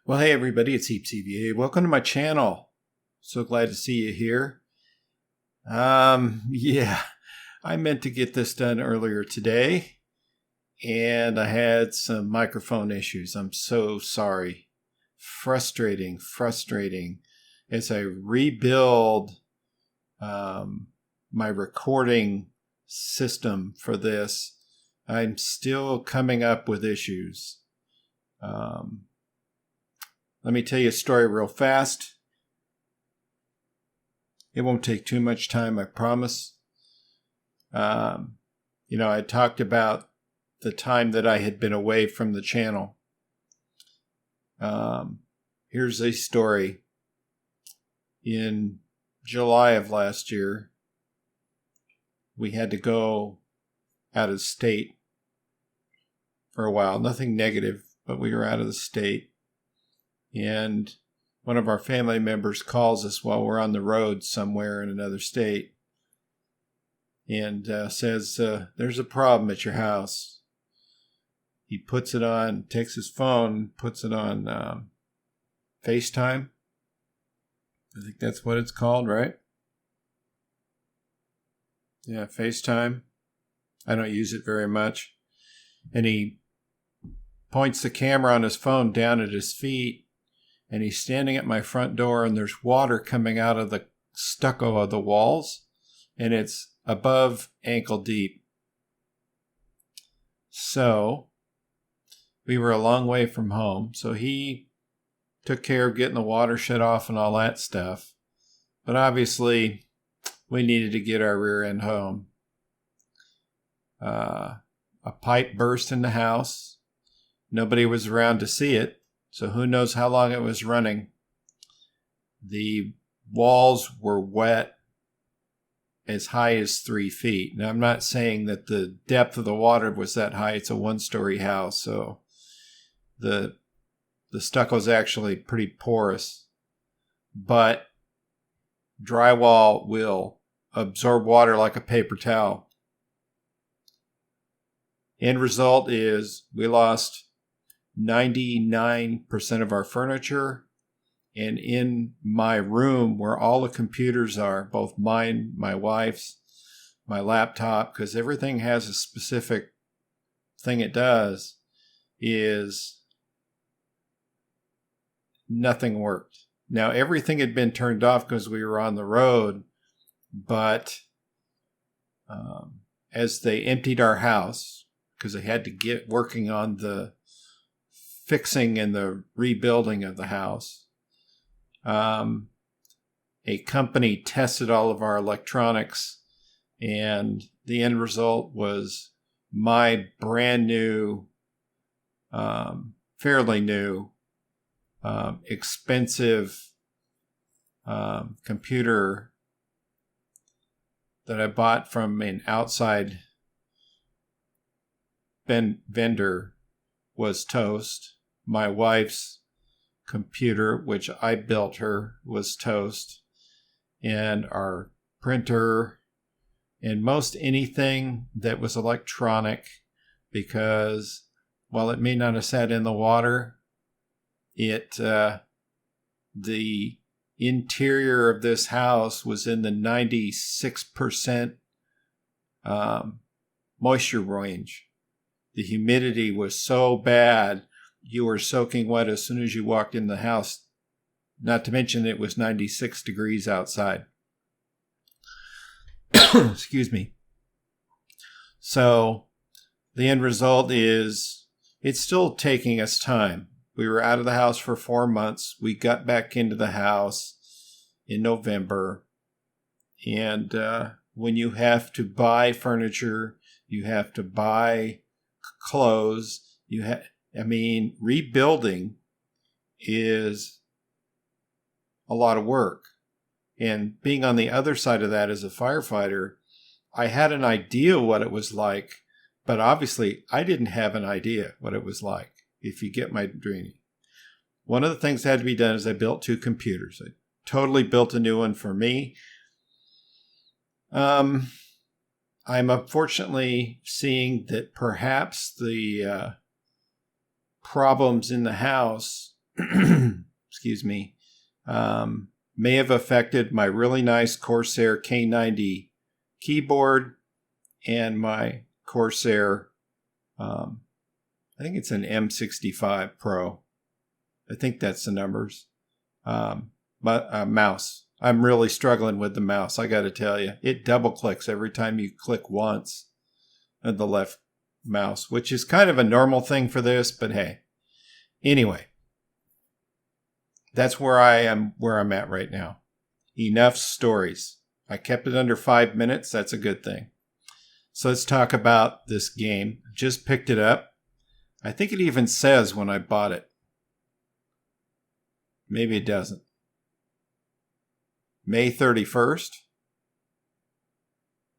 Well, hey everybody, it's HeapCVA. Welcome to my channel. So glad to see you here. Yeah, I meant to get this done earlier today, and I had some microphone issues. I'm so sorry. Frustrating as I rebuild my recording system for this. I'm still coming up with issues. Let me tell you a story real fast. It won't take too much time, I promise. I talked about the time that I had been away from the channel. Here's a story. In July of last year, we had to go out of state for a while. Nothing negative, but we were out of the state. And one of our family members calls us while we're on the road somewhere in another state and says, there's a problem at your house. He puts it on, takes his phone, puts it on FaceTime. I think that's what it's called, right? Yeah, FaceTime. I don't use it very much. And he points the camera on his phone down at his feet. And he's standing at my front door, and there's water coming out of the stucco of the walls, and it's above ankle deep. So we were a long way from home, so he took care of getting the water shut off and all that stuff. But obviously, we needed to get our rear end home. A pipe burst in the house. Nobody was around to see it. So who knows how long it was running. The walls were wet as high as 3 feet. Now, I'm not saying that the depth of the water was that high. It's a one-story house, so the stucco is actually pretty porous. But drywall will absorb water like a paper towel. End result is we lost 99% of our furniture, and in my room where all the computers are, both mine, my wife's, my laptop, because everything has a specific thing it does, is nothing worked. Now, everything had been turned off because we were on the road, but as they emptied our house, because they had to get working on the fixing and the rebuilding of the house. A company tested all of our electronics, and the end result was my brand new, fairly new, expensive computer that I bought from an outside vendor was toast. My wife's computer, which I built her, was toast. And our printer and most anything that was electronic, because while it may not have sat in the water, the interior of this house was in the 96% moisture range. The humidity was so bad, you were soaking wet as soon as you walked in the house. Not to mention it was 96 degrees outside. Excuse me. So the end result is it's still taking us time. We were out of the house for 4 months. We got back into the house in November. And when you have to buy furniture, you have to buy clothes, rebuilding is a lot of work. And being on the other side of that as a firefighter, I had an idea what it was like, but obviously I didn't have an idea what it was like, if you get my dreaming. One of the things that had to be done is I built 2 computers. I totally built a new one for me. I'm unfortunately seeing that perhaps the problems in the house excuse me, may have affected my really nice Corsair K90 keyboard and my Corsair, I think it's an M65 Pro. I think that's the numbers. Mouse. I'm really struggling with the mouse, I got to tell you. It double clicks every time you click once on the left mouse, which is kind of a normal thing for this, but hey. Anyway, that's where I'm at right now. Enough stories. I kept it under 5 minutes. That's a good thing. So let's talk about this game. Just picked it up. I think it even says when I bought it. Maybe it doesn't. May 31st.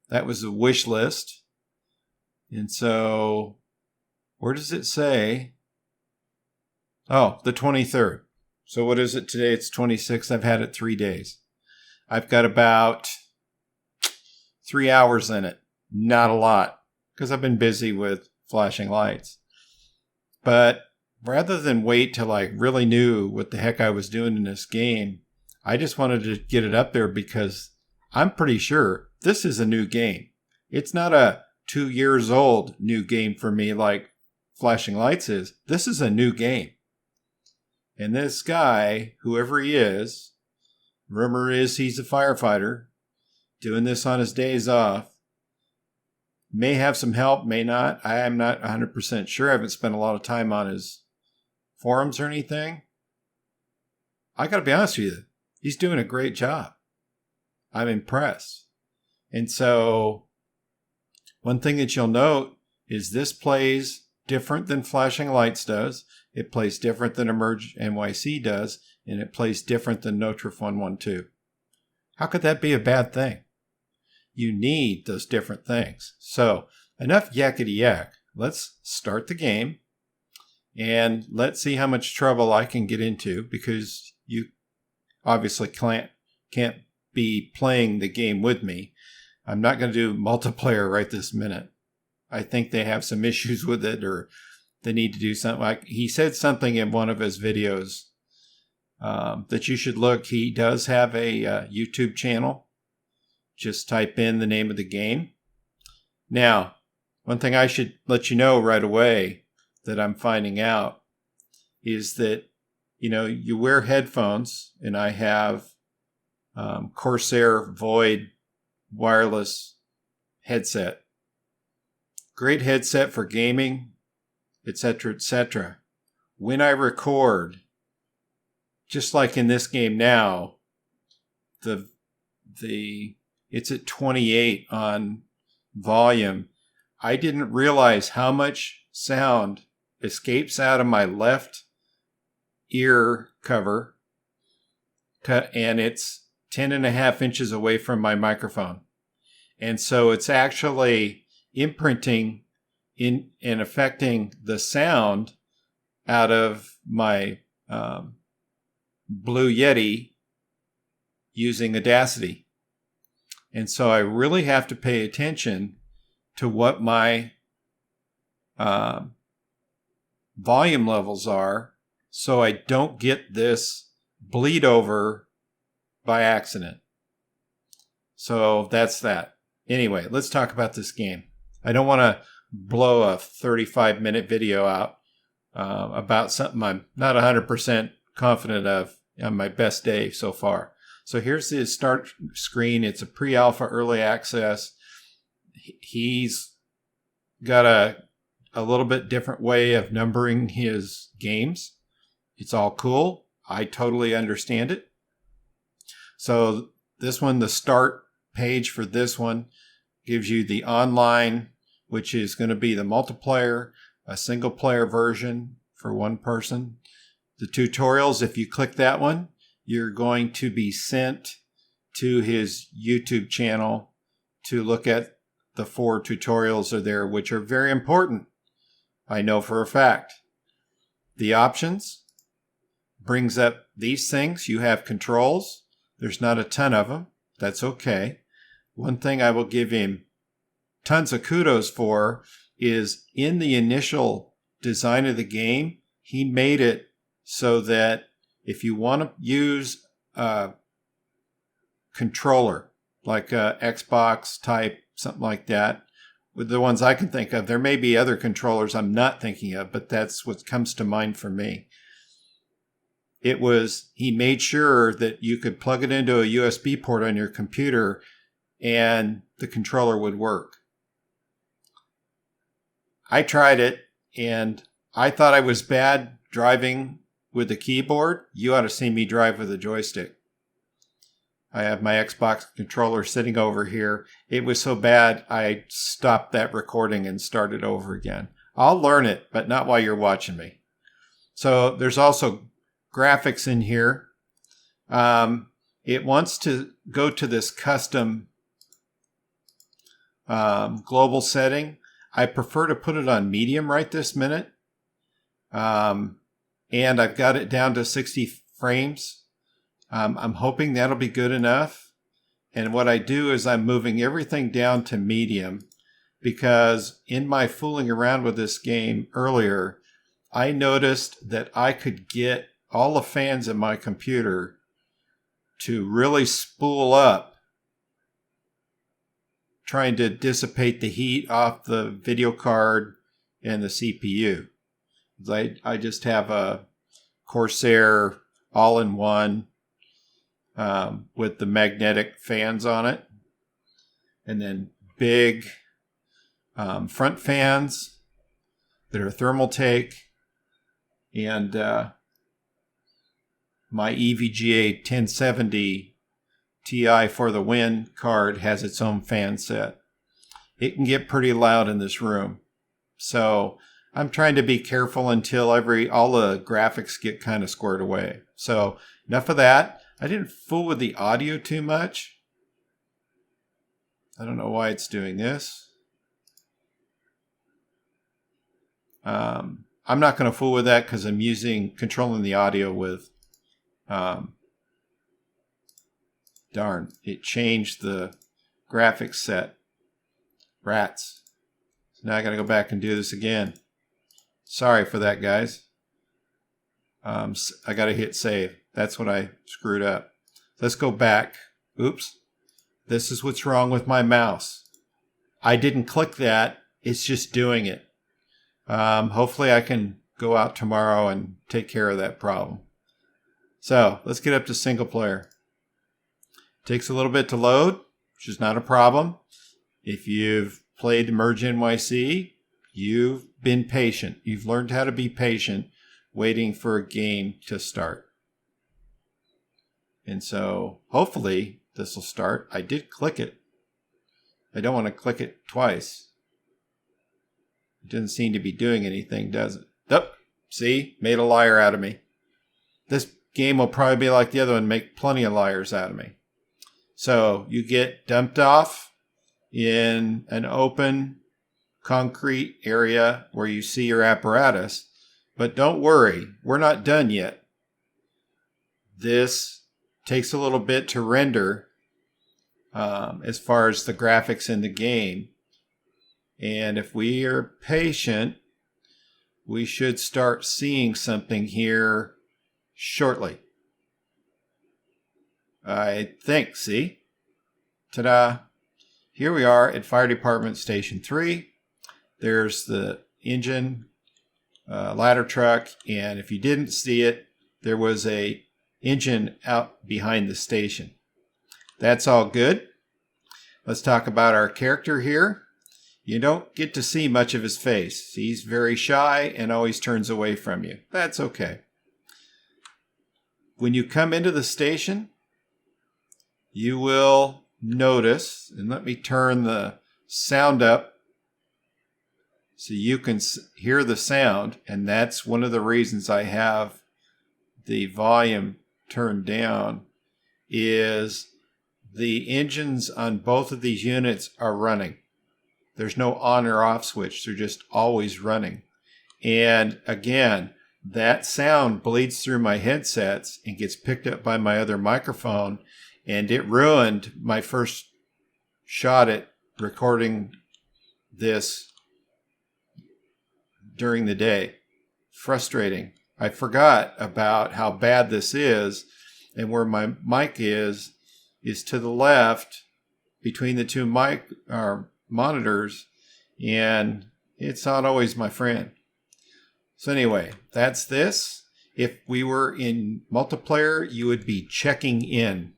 That was a wish list. And so, where does it say? Oh, the 23rd. So what is it today? It's 26th. I've had it 3 days. I've got about 3 hours in it. Not a lot, because I've been busy with flashing lights. But rather than wait till I really knew what the heck I was doing in this game, I just wanted to get it up there because I'm pretty sure this is a new game. It's not a 2 years old new game for me like Flashing Lights is. This is a new game. And this guy, whoever he is, rumor is he's a firefighter, doing this on his days off. May have some help, may not. I am not 100% sure. I haven't spent a lot of time on his forums or anything. I got to be honest with you. He's doing a great job. I'm impressed. And so, one thing that you'll note is this plays different than Flashing Lights does. It plays different than Emerge NYC does. And it plays different than Notrif 112. How could that be a bad thing? You need those different things. So, enough yakety yak. Let's start the game. And let's see how much trouble I can get into, because you obviously can't be playing the game with me. I'm not going to do multiplayer right this minute. I think they have some issues with it, or they need to do something. Like he said something in one of his videos that you should look. He does have a YouTube channel. Just type in the name of the game. Now, one thing I should let you know right away that I'm finding out is that, you wear headphones, and I have Corsair Void wireless headset. Great headset for gaming, etc., etc. When I record, just like in this game now, it's at 28 on volume. I didn't realize how much sound escapes out of my left ear cover, and it's 10.5 inches away from my microphone. And so it's actually imprinting in and affecting the sound out of my Blue Yeti using Audacity. And so I really have to pay attention to what my volume levels are, so I don't get this bleed over by accident. So that's that. Anyway, let's talk about this game. I don't want to blow a 35-minute video out about something I'm not 100% confident of on my best day so far. So here's the start screen. It's a pre-alpha early access. He's got a little bit different way of numbering his games. It's all cool. I totally understand it. So this one, the start page for this one gives you the online, which is going to be the multiplayer, a single player version for one person. The tutorials, if you click that one, you're going to be sent to his YouTube channel to look at the 4 tutorials are there, which are very important. I know for a fact. The options brings up these things. You have controls. There's not a ton of them. That's okay. One thing I will give him tons of kudos for is in the initial design of the game, he made it so that if you want to use a controller, like a Xbox type, something like that, with the ones I can think of, there may be other controllers I'm not thinking of, but that's what comes to mind for me. He made sure that you could plug it into a USB port on your computer and the controller would work. I tried it and I thought I was bad driving with the keyboard. You ought to see me drive with a joystick. I have my Xbox controller sitting over here. It was so bad, I stopped that recording and started over again. I'll learn it, but not while you're watching me. So there's also graphics in here. It wants to go to this custom global setting. I prefer to put it on medium right this minute. And I've got it down to 60 frames. I'm hoping that'll be good enough. And what I do is I'm moving everything down to medium because in my fooling around with this game earlier, I noticed that I could get all the fans in my computer to really spool up, trying to dissipate the heat off the video card and the CPU. I just have a Corsair all-in-one with the magnetic fans on it, and then big front fans that are thermal take, and my EVGA 1070 Ti for the Win card has its own fan set. It can get pretty loud in this room. So I'm trying to be careful until all the graphics get kind of squared away. So enough of that. I didn't fool with the audio too much. I don't know why it's doing this. I'm not going to fool with that because I'm controlling the audio with darn, it changed the graphics set. Rats. So now I got to go back and do this again. Sorry for that, guys. I got to hit save. That's what I screwed up. Let's go back. Oops. This is what's wrong with my mouse. I didn't click that. It's just doing it. Hopefully I can go out tomorrow and take care of that problem. So let's get up to single player. Takes a little bit to load, which is not a problem. If you've played Merge NYC, you've been patient. You've learned how to be patient waiting for a game to start. And so hopefully this will start. I did click it. I don't want to click it twice. It doesn't seem to be doing anything, does it? Oh, see? Made a liar out of me. This game will probably be like the other one, make plenty of liars out of me. So you get dumped off in an open concrete area where you see your apparatus. But don't worry, we're not done yet. This takes a little bit to render as far as the graphics in the game. And if we are patient, we should start seeing something here shortly. I think, see? Ta-da! Here we are at Fire Department Station 3. There's the engine, ladder truck, and if you didn't see it, there was a engine out behind the station. That's all good. Let's talk about our character here. You don't get to see much of his face. He's very shy and always turns away from you. That's okay. When you come into the station, you will notice, and let me turn the sound up so you can hear the sound, and that's one of the reasons I have the volume turned down, is the engines on both of these units are running. There's no on or off switch. They're just always running. And again, that sound bleeds through my headsets and gets picked up by my other microphone, and it ruined my first shot at recording this during the day. Frustrating. I forgot about how bad this is, and where my mic is to the left between the two monitors, and it's not always my friend. So anyway, that's this. If we were in multiplayer, you would be checking in.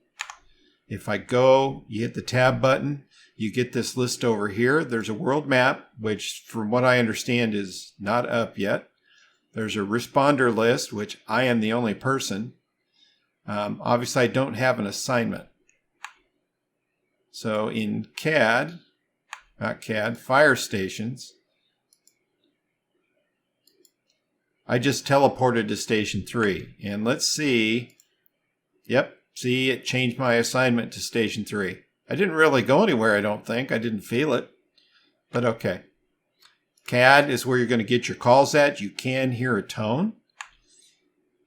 If I go, you hit the tab button, you get this list over here. There's a world map, which from what I understand is not up yet. There's a responder list, which I am the only person. Obviously, I don't have an assignment. So in fire stations, I just teleported to station 3. And let's see. Yep, see, it changed my assignment to station 3. I didn't really go anywhere, I don't think. I didn't feel it. But okay. CAD is where you're going to get your calls at. You can hear a tone.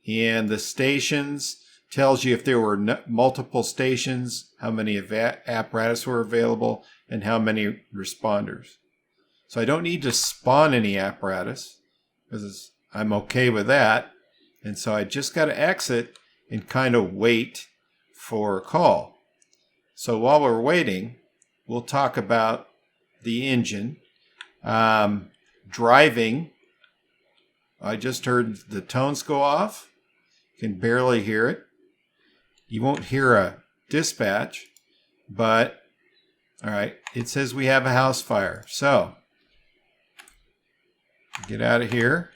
And the stations tells you if there were multiple stations, how many apparatus were available, and how many responders. So I don't need to spawn any apparatus because I'm okay with that. And so I just got to exit and kind of wait for a call. So while we're waiting, we'll talk about the engine. Driving, I just heard the tones go off. You can barely hear it. You won't hear a dispatch, but all right, it says we have a house fire. So get out of here.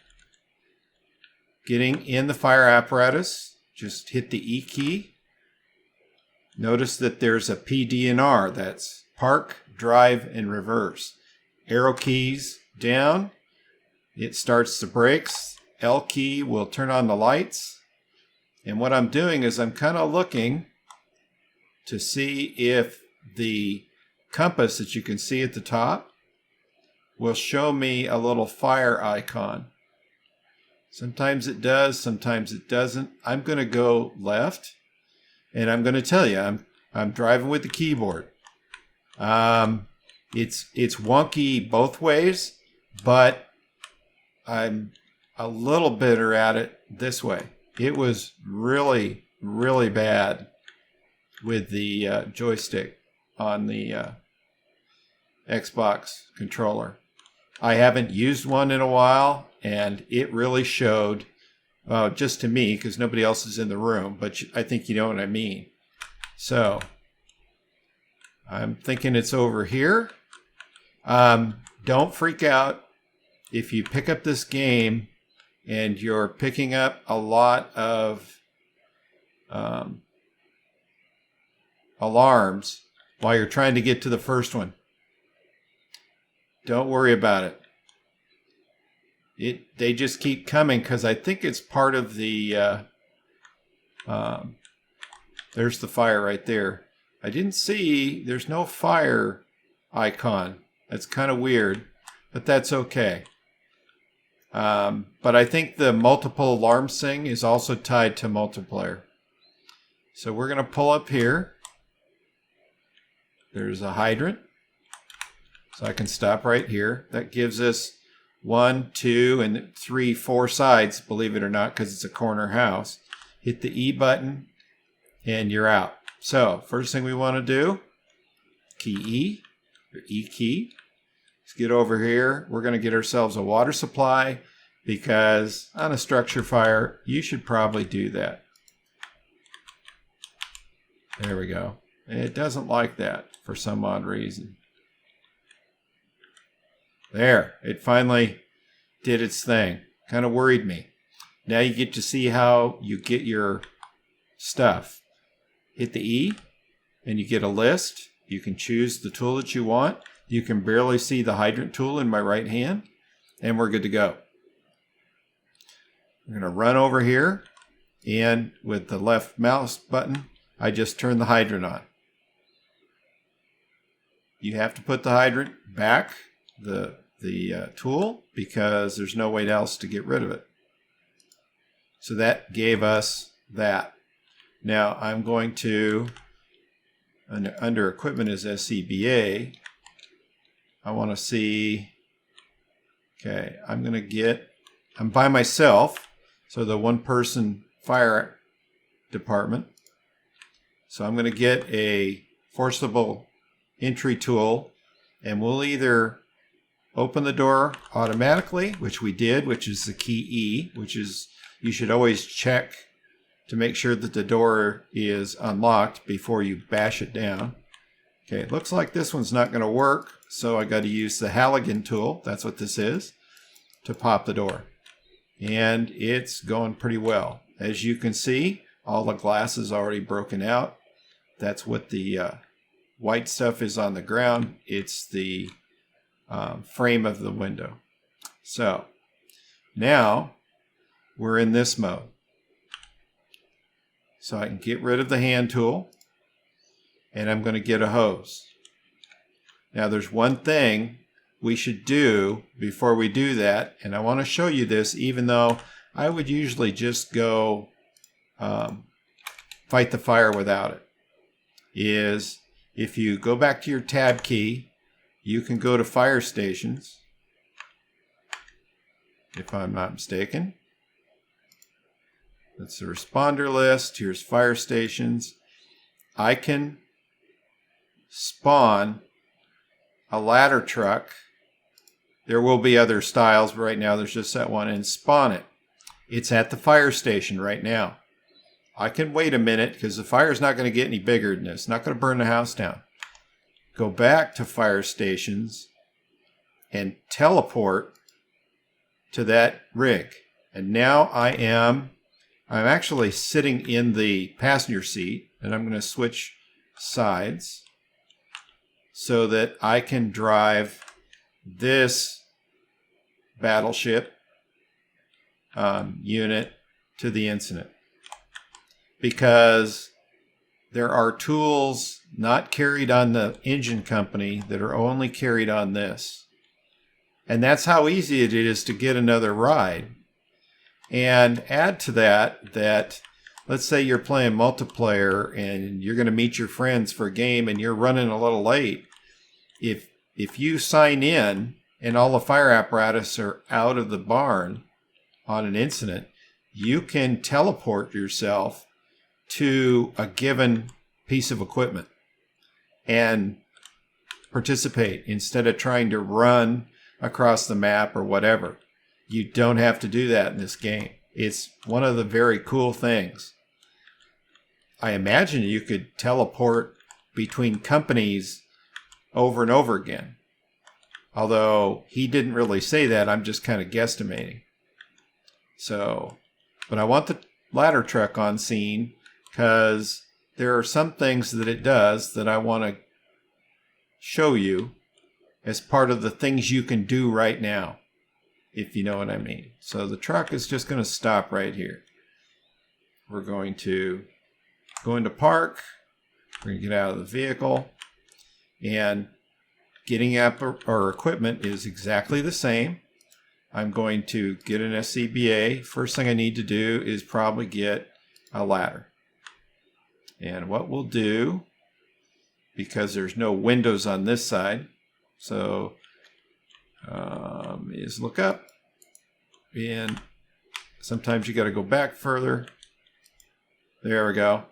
Getting in the fire apparatus, just hit the E key. Notice that there's a PD and R. That's park, drive, and reverse. Arrow keys down. It starts the brakes. L key will turn on the lights. And what I'm doing is I'm kind of looking to see if the compass that you can see at the top will show me a little fire icon. Sometimes it does, sometimes it doesn't. I'm going to go left, and I'm going to tell you, I'm driving with the keyboard. It's wonky both ways, but I'm a little better at it this way. It was really, really bad with the joystick on the Xbox controller. I haven't used one in a while, and it really showed, just to me, because nobody else is in the room, but I think you know what I mean. So I'm thinking it's over here. Don't freak out if you pick up this game and you're picking up a lot of alarms while you're trying to get to the first one. Don't worry about it. They just keep coming because I think it's part of the there's the fire right there. I didn't see, there's no fire icon. That's kind of weird, but that's okay. But I think the multiple alarms thing is also tied to multiplayer. So we're going to pull up here. There's a hydrant. So I can stop right here. That gives us 1, 2, and 3, 4 sides, believe it or not, because it's a corner house. Hit the E button, and you're out. So first thing we want to do, key E, or E key. Let's get over here. We're going to get ourselves a water supply because on a structure fire, you should probably do that. There we go. It doesn't like that for some odd reason. There, it finally did its thing. Kind of worried me. Now you get to see how you get your stuff. Hit the E and you get a list. You can choose the tool that you want. You can barely see the hydrant tool in my right hand, and we're good to go. I'm going to run over here, and with the left mouse button, I just turn the hydrant on. You have to put the hydrant back, the tool, because there's no way else to get rid of it. So that gave us that. Now I'm going to, under equipment is HeapCVA, I want to see, okay, I'm by myself, So the one-person fire department. So I'm going to get a forcible entry tool, and we'll either open the door automatically, which we did, which is the key E, which is, you should always check to make sure that the door is unlocked before you bash it down. Okay, it looks like this one's not going to work, so I got to use the Halligan tool, that's what this is, to pop the door. And it's going pretty well. As you can see, all the glass is already broken out. That's what the white stuff is on the ground. It's the frame of the window. So now we're in this mode. So I can get rid of the hand tool, and I'm going to get a hose. Now there's one thing we should do before we do that, and I want to show you this, even though I would usually just go fight the fire without it, is if you go back to your tab key, you can go to fire stations, if I'm not mistaken. That's the responder list. Here's fire stations. I can spawn a ladder truck. There will be other styles, but right now there's just that one, and spawn it. It's at the fire station right now. I can wait a minute because the fire's not going to get any bigger than this. It's not going to burn the house down. Go back to fire stations and teleport to that rig. And now I'm actually sitting in the passenger seat, and I'm going to switch sides so that I can drive this battleship unit to the incident. Because there are tools not carried on the engine company that are only carried on this. And that's how easy it is to get another ride. And add to that let's say you're playing multiplayer and you're going to meet your friends for a game and you're running a little late. If you sign in and all the fire apparatus are out of the barn on an incident, you can teleport yourself to a given piece of equipment and participate instead of trying to run across the map or whatever. You don't have to do that in this game. It's one of the very cool things. I imagine you could teleport between companies over and over again. Although he didn't really say that, I'm just kind of guesstimating. So, but I want the ladder truck on scene because there are some things that it does that I want to show you as part of the things you can do right now, if you know what I mean. So the truck is just going to stop right here. We're going to go into park. We're going to get out of the vehicle. And getting up our equipment is exactly the same. I'm going to get an HeapCVA. First thing I need to do is probably get a ladder. And what we'll do, because there's no windows on this side, so is look up, and sometimes you got to go back further. There we go.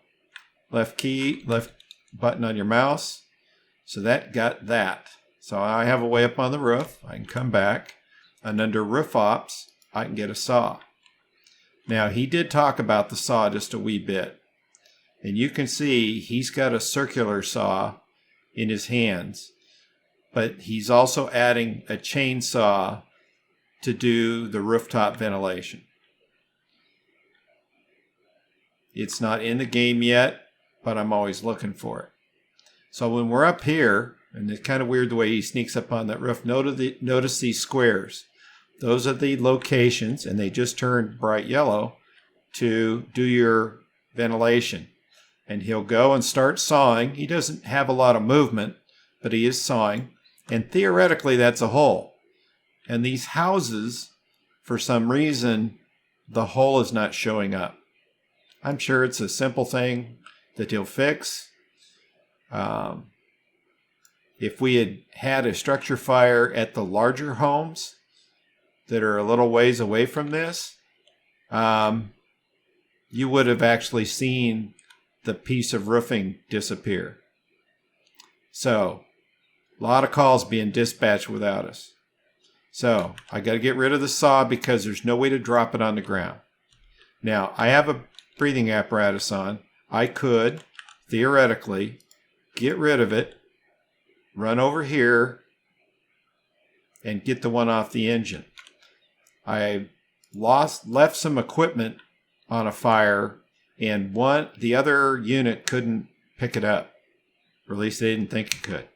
Left button on your mouse. So that got that. So I have a way up on the roof. I can come back, and under roof ops, I can get a saw. Now he did talk about the saw just a wee bit, and you can see he's got a circular saw in his hands. But he's also adding a chainsaw to do the rooftop ventilation. It's not in the game yet, but I'm always looking for it. So when we're up here, and it's kind of weird the way he sneaks up on that roof, notice these squares. Those are the locations, and they just turned bright yellow to do your ventilation. And he'll go and start sawing. He doesn't have a lot of movement, but he is sawing. And theoretically, that's a hole. And these houses, for some reason, the hole is not showing up. I'm sure it's a simple thing that he'll fix. If we had had a structure fire at the larger homes that are a little ways away from this, you would have actually seen the piece of roofing disappear. So, a lot of calls being dispatched without us. So, I got to get rid of the saw because there's no way to drop it on the ground. Now, I have a breathing apparatus on. I could, theoretically, get rid of it, run over here, and get the one off the engine. I left some equipment on a fire, and the other unit couldn't pick it up. Or at least they didn't think it could.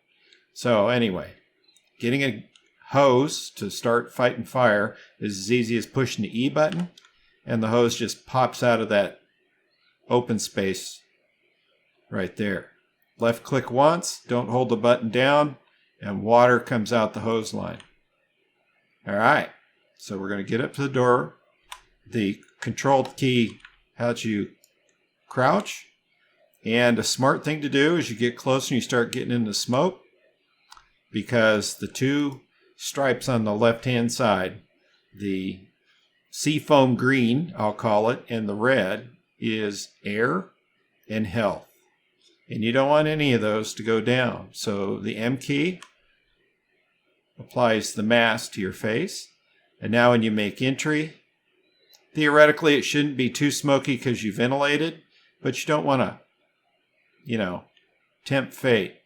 So anyway, getting a hose to start fighting fire is as easy as pushing the E button, and the hose just pops out of that open space right there. Left click once, don't hold the button down, and water comes out the hose line. All right, so we're going to get up to the door. The control key helps you crouch, and a smart thing to do is you get closer and you start getting into smoke, because the two stripes on the left-hand side, the seafoam green, I'll call it, and the red is air and health. And you don't want any of those to go down. So the M key applies the mask to your face. And now when you make entry, theoretically it shouldn't be too smoky because you ventilated, but you don't want to, tempt fate.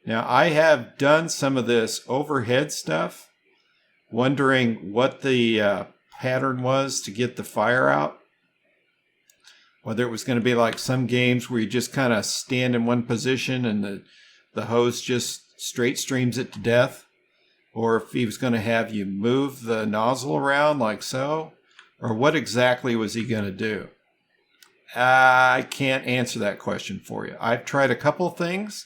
Now I have done some of this overhead stuff, wondering what the pattern was to get the fire out. Whether it was going to be like some games where you just kind of stand in one position and the hose just straight streams it to death, or if he was going to have you move the nozzle around like so, or what exactly was he going to do? I can't answer that question for you. I've tried a couple things,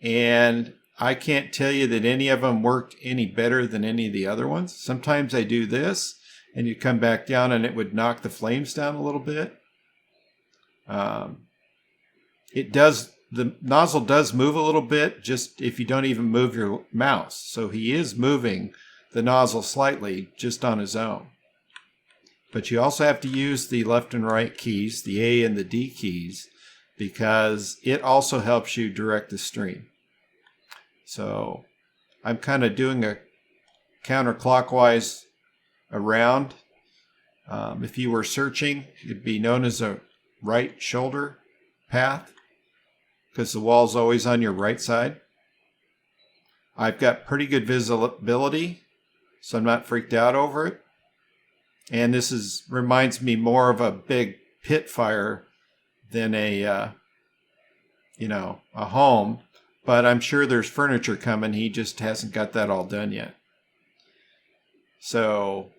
and I can't tell you that any of them worked any better than any of the other ones. Sometimes I do this, and you come back down and it would knock the flames down a little bit. The nozzle does move a little bit, just if you don't even move your mouse. So he is moving the nozzle slightly just on his own. But you also have to use the left and right keys, the A and the D keys, because it also helps you direct the stream. So I'm kind of doing a counterclockwise around. If you were searching, it'd be known as a right shoulder path, because the wall's always on your right side. I've got pretty good visibility, so I'm not freaked out over it. And this reminds me more of a big pit fire than a home. But I'm sure there's furniture coming. He just hasn't got that all done yet. So,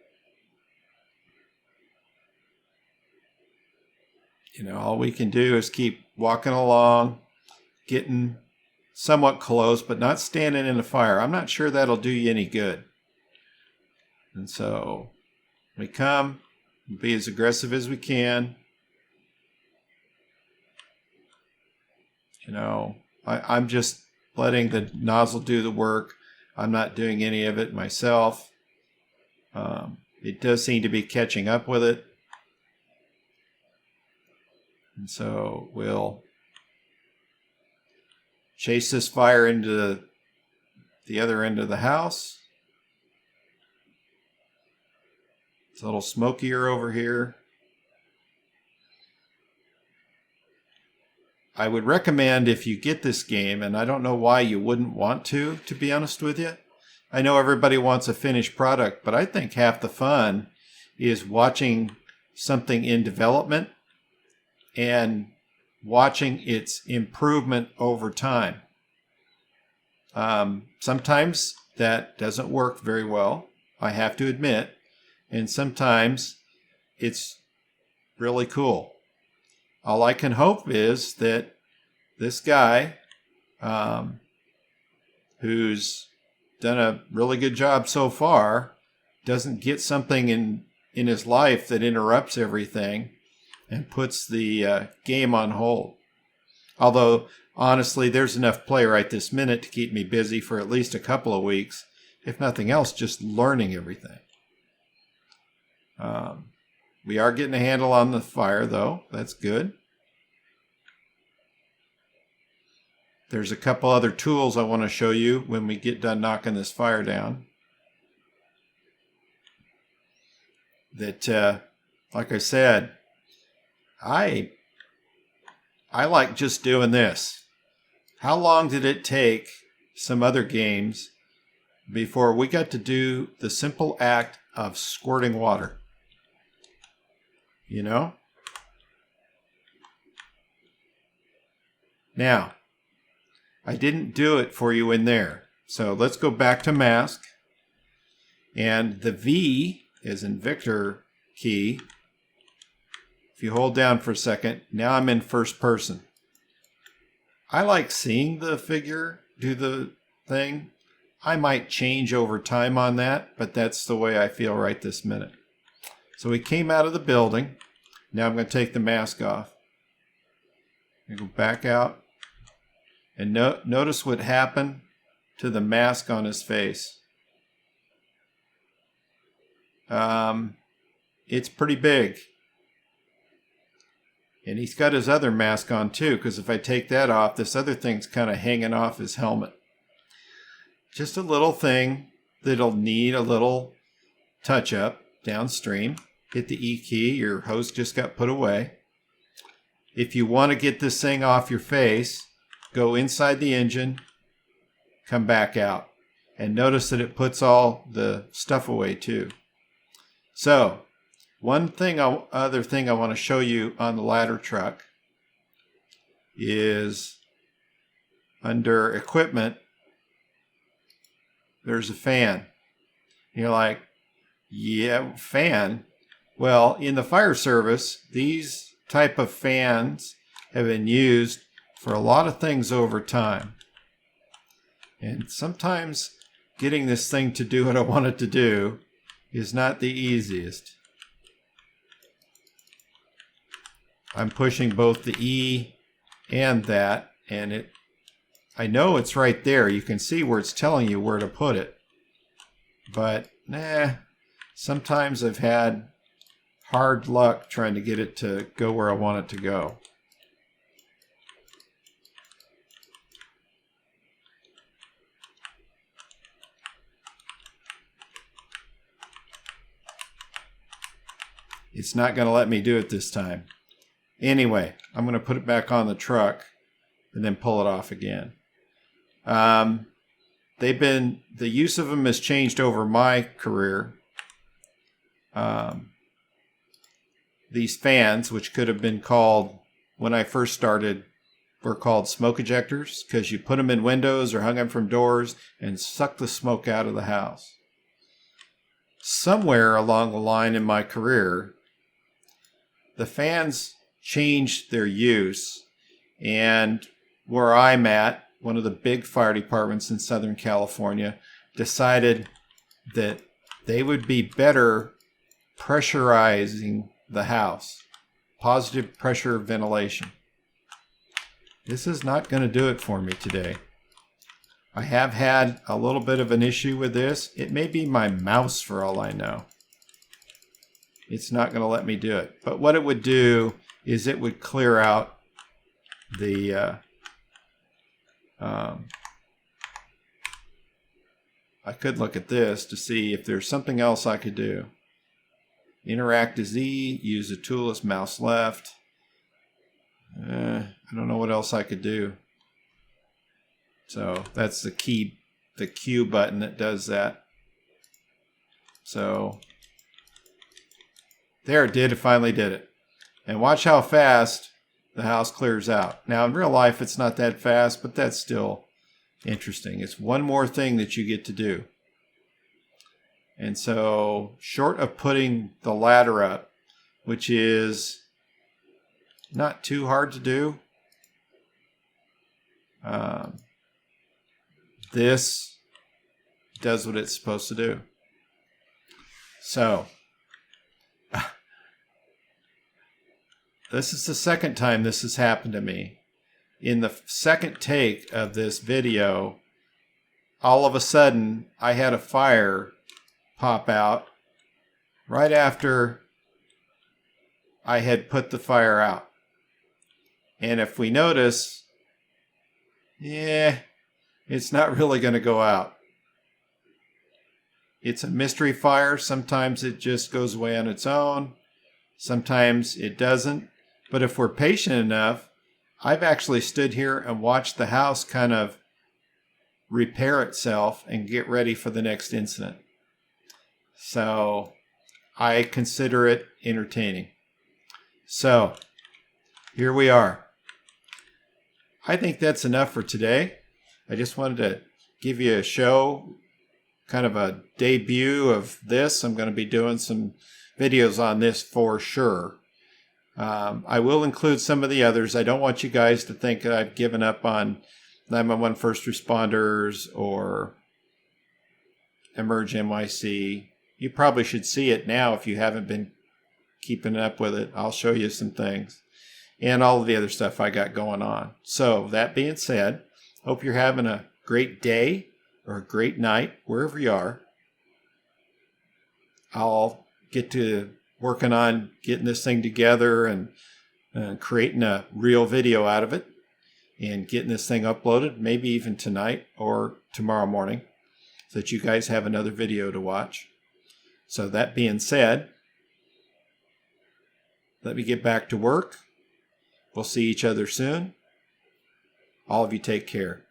all we can do is keep walking along, getting somewhat close, but not standing in the fire. I'm not sure that'll do you any good. And so we come, be as aggressive as we can. I'm just letting the nozzle do the work. I'm not doing any of it myself. It does seem to be catching up with it. And so we'll chase this fire into the other end of the house. It's a little smokier over here. I would recommend, if you get this game, and I don't know why you wouldn't want to be honest with you. I know everybody wants a finished product, but I think half the fun is watching something in development and watching its improvement over time. Sometimes that doesn't work very well, I have to admit, and sometimes it's really cool. All I can hope is that this guy, who's done a really good job so far, doesn't get something in his life that interrupts everything and puts the game on hold. Although, honestly, there's enough play right this minute to keep me busy for at least a couple of weeks, if nothing else, just learning everything. We are getting a handle on the fire, though. That's good. There's a couple other tools I want to show you when we get done knocking this fire down. That, like I said, I like just doing this. How long did it take some other games before we got to do the simple act of squirting water? You know? Now, I didn't do it for you in there. So let's go back to mask. And the V, as in Victor key, if you hold down for a second, now I'm in first person. I like seeing the figure do the thing. I might change over time on that, but that's the way I feel right this minute. So we came out of the building. Now I'm going to take the mask off. I'm going to go back out. And notice what happened to the mask on his face. It's pretty big. And he's got his other mask on too, because if I take that off, this other thing's kind of hanging off his helmet. Just a little thing that'll need a little touch up downstream. Hit the E key, your host just got put away. If you want to get this thing off your face, go inside the engine, come back out. And notice that it puts all the stuff away too. So, other thing I want to show you on the ladder truck is under equipment, there's a fan. You're like, yeah, fan? Well, in the fire service, these type of fans have been used for a lot of things over time. And sometimes getting this thing to do what I want it to do is not the easiest. I'm pushing both the E and that, and I know it's right there. You can see where it's telling you where to put it. But, sometimes I've had hard luck trying to get it to go where I want it to go. It's not going to let me do it this time. Anyway, I'm going to put it back on the truck and then pull it off again. The use of them has changed over my career. These fans, which could have been called, when I first started, were called smoke ejectors because you put them in windows or hung them from doors and sucked the smoke out of the house. Somewhere along the line in my career, the fans changed their use, and where I'm at, one of the big fire departments in Southern California, decided that they would be better pressurizing the house. Positive pressure ventilation. This is not going to do it for me today. I have had a little bit of an issue with this. It may be my mouse for all I know. It's not going to let me do it. But what it would do is it would clear out the I could look at this to see if there's something else I could do. Interact to Z, use the tool as mouse left. I don't know what else I could do. So that's the key, the Q button that does that. So there it did, it finally did it. And watch how fast the house clears out. Now in real life it's not that fast, but that's still interesting. It's one more thing that you get to do. And so short of putting the ladder up, which is not too hard to do, this does what it's supposed to do. So this is the second time this has happened to me. In the second take of this video, all of a sudden I had a fire pop out right after I had put the fire out. And if we notice, it's not really going to go out. It's a mystery fire. Sometimes it just goes away on its own. Sometimes it doesn't. But if we're patient enough, I've actually stood here and watched the house kind of repair itself and get ready for the next incident. So I consider it entertaining. So here we are. I think that's enough for today. I just wanted to give you a show, kind of a debut of this. I'm going to be doing some videos on this for sure. I will include some of the others. I don't want you guys to think that I've given up on 911 first responders or Emerge NYC. You probably should see it now if you haven't been keeping up with it. I'll show you some things and all of the other stuff I got going on. So that being said, hope you're having a great day or a great night, wherever you are. I'll get to working on getting this thing together and creating a real video out of it and getting this thing uploaded, maybe even tonight or tomorrow morning, so that you guys have another video to watch. So that being said, let me get back to work. We'll see each other soon. All of you take care.